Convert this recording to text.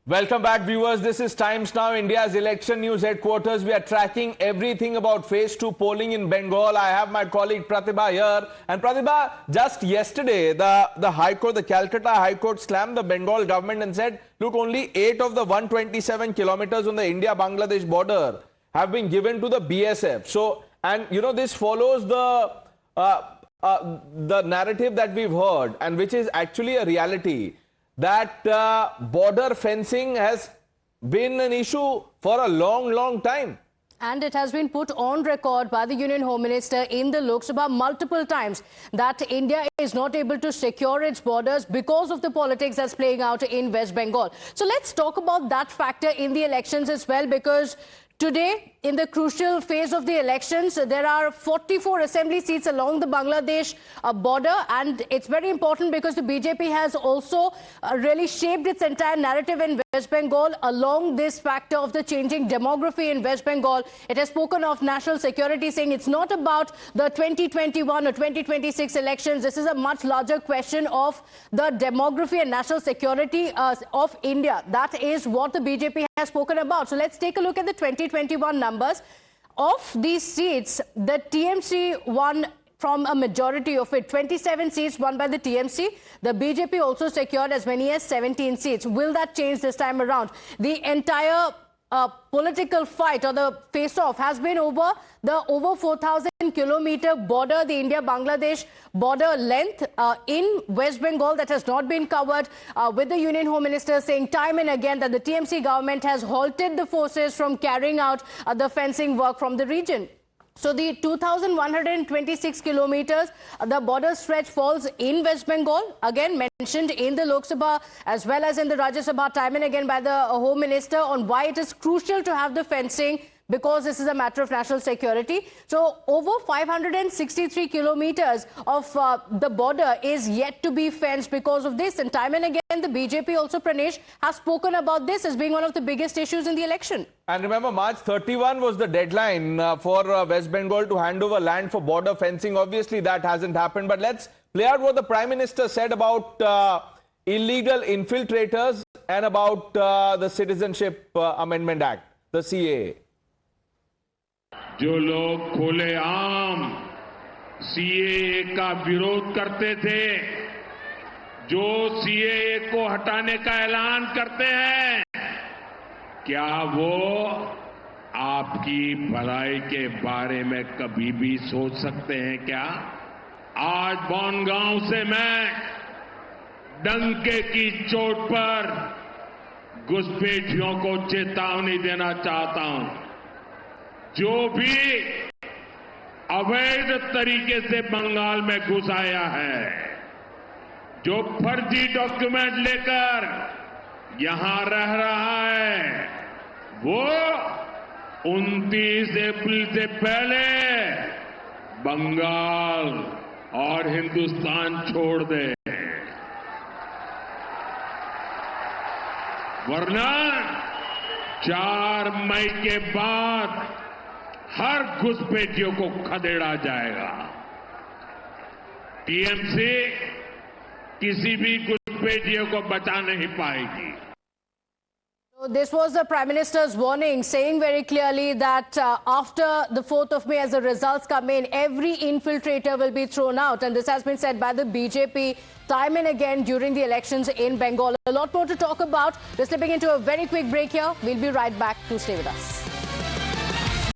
Welcome back, viewers. This is Times Now, India's election news headquarters. We are tracking everything about phase 2 polling in Bengal. I have my colleague Pratibha here. And Pratibha, just yesterday, the High Court, the Calcutta High Court slammed the Bengal government and said, look, only 8 of the 127 kilometers on the India-Bangladesh border have been given to the BSF. So, and you know, this follows the narrative that we've heard, and which is actually a reality, that border fencing has been an issue for a long time. And it has been put on record by the Union Home Minister in the Lok Sabha multiple times that India is not able to secure its borders because of the politics that's playing out in West Bengal. So let's talk about that factor in the elections as well, because today, in the crucial phase of the elections, there are 44 assembly seats along the Bangladesh border, and it's very important because the BJP has also really shaped its entire narrative in West Bengal along this factor of the changing demography in West Bengal. It has spoken of national security, saying it's not about the 2021 or 2026 elections. This is a much larger question of the demography and national security of India. That is what the BJP has spoken about. So let's take a look at the 2021 numbers. Of these seats, the TMC won from a majority of it. 27 seats won by the TMC. The BJP also secured as many as 17 seats. Will that change this time around? The entire political fight or the face-off has been over the over 4,000-kilometer border, the India-Bangladesh border length in West Bengal that has not been covered, with the Union Home Minister saying time and again that the TMC government has halted the forces from carrying out the fencing work from the region. So the 2,126 kilometers, the border stretch falls in West Bengal, again mentioned in the Lok Sabha as well as in the Rajya Sabha time and again by the Home Minister on why it is crucial to have the fencing, because this is a matter of national security. So over 563 kilometers of the border is yet to be fenced because of this. And time and again, the BJP also, Pranesh, has spoken about this as being one of the biggest issues in the election. And remember, March 31 was the deadline for West Bengal to hand over land for border fencing. Obviously, that hasn't happened. But let's play out what the Prime Minister said about illegal infiltrators and about the Citizenship Amendment Act, the CAA. जो लोग खुलेआम CAA का विरोध करते थे, जो CAA को हटाने का ऐलान करते हैं, क्या वो आपकी भलाई के बारे में कभी भी सोच सकते हैं क्या? आज बनगांव से मैं डंके की चोट पर घुसपैठियों को चेतावनी देना चाहता हूं। जो भी अवैध तरीके से बंगाल में घुस आया है, जो फर्जी डॉक्यूमेंट लेकर यहां रह रहा है, वो 29 अप्रैल से पहले बंगाल और हिंदुस्तान छोड़ दे, वरना 4 मई के बाद हर घुसपैठियों को खदेड़ा जाएगा। टीएमसी किसी भी घुसपैठियों को बचा नहीं पाएगी। So this was the Prime Minister's warning, saying very clearly that after the 4th of May, as the results come in, every infiltrator will be thrown out. And this has been said by the BJP time and again during the elections in Bengal. A lot more to talk about. We're slipping into a very quick break here. We'll be right back. To stay with us.